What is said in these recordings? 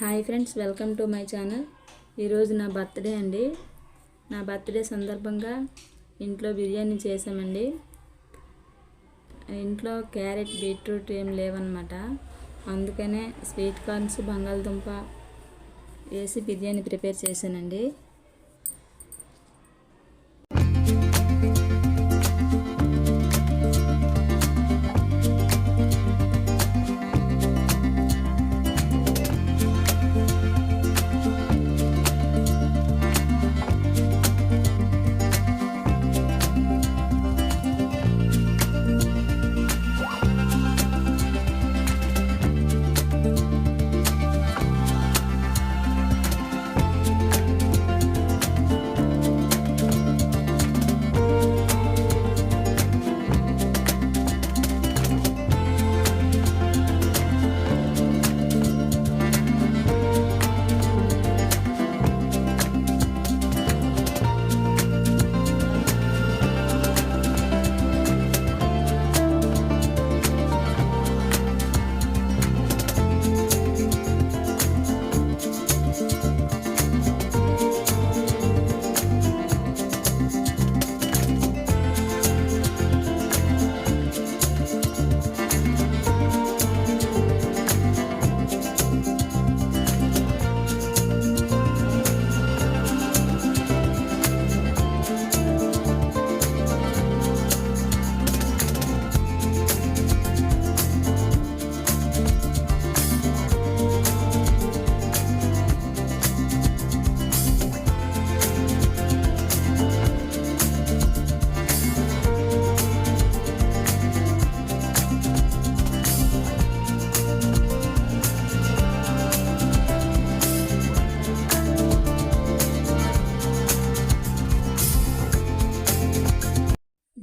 Hi friends, welcome to my channel. ఈరోజు నా birthday అండి. నా బర్త్డే సందర్భంగా ఇంట్లో బిర్యానీ చేసామండి. ఇంట్లో క్యారెట్, బీట్రూట్ ఏం లేవన్నమాట. అందుకనే స్వీట్ కార్న్స్, బంగాళదుంప వేసి బిర్యానీ ప్రిపేర్ చేశానండి.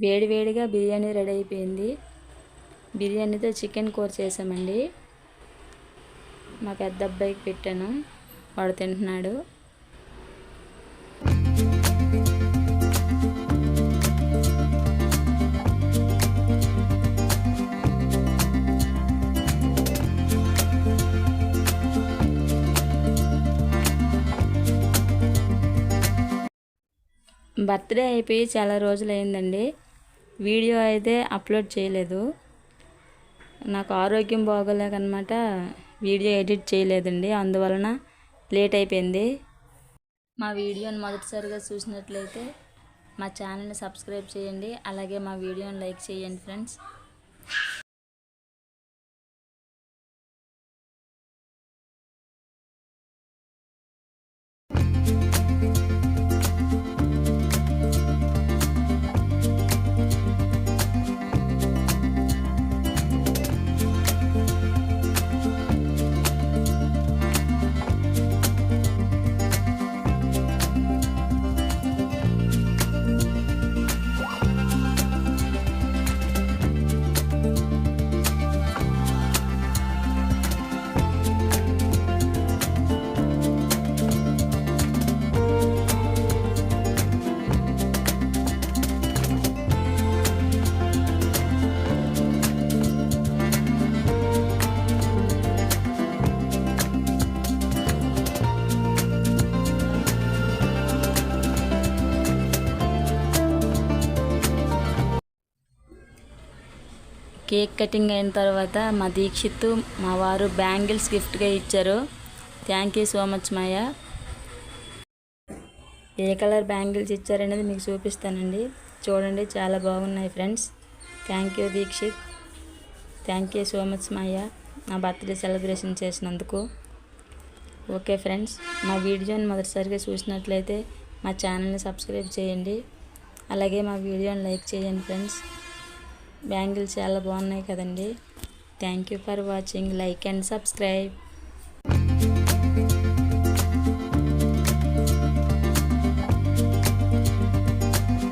వేడివేడిగా బిర్యానీ రెడీ అయిపోయింది. బిర్యానీతో చికెన్ కూర చేసామండి. మా పెద్ద అబ్బాయికి పెట్టాను, వాడు తింటున్నాడు. బర్త్డే అయిపోయి చాలా రోజులు అయిందండి. వీడియో అయితే అప్లోడ్ చేయలేదు. నాకు ఆరోగ్యం బాగోలేకనమాట వీడియో ఎడిట్ చేయలేదండి. అందువలన లేట్ అయిపోయింది. మా వీడియోని మొదటిసారిగా చూసినట్లయితే మా ఛానల్ని సబ్స్క్రైబ్ చేయండి. అలాగే మా వీడియోని లైక్ చేయండి ఫ్రెండ్స్. కేక్ కటింగ్ అయిన తర్వాత మా దీక్షిత్ మా వారు బ్యాంగిల్స్ గిఫ్ట్గా ఇచ్చారు. Thank you so much Maya. ఏ కలర్ బ్యాంగిల్స్ ఇచ్చారనేది మీకు చూపిస్తానండి. చూడండి, చాలా బాగున్నాయి friends. Thank you Dikshit. Thank you so much Maya, నా బర్త్డే సెలబ్రేషన్ చేసినందుకు. ఓకే ఫ్రెండ్స్, మా వీడియోని మొదటిసారిగా చూసినట్లయితే మా ఛానల్ని సబ్స్క్రైబ్ చేయండి. అలాగే మా వీడియోని లైక్ చేయండి ఫ్రెండ్స్. బ్యాంగిల్స్ చాలా బాగున్నాయి కదండి. Thank you for watching. Like and subscribe.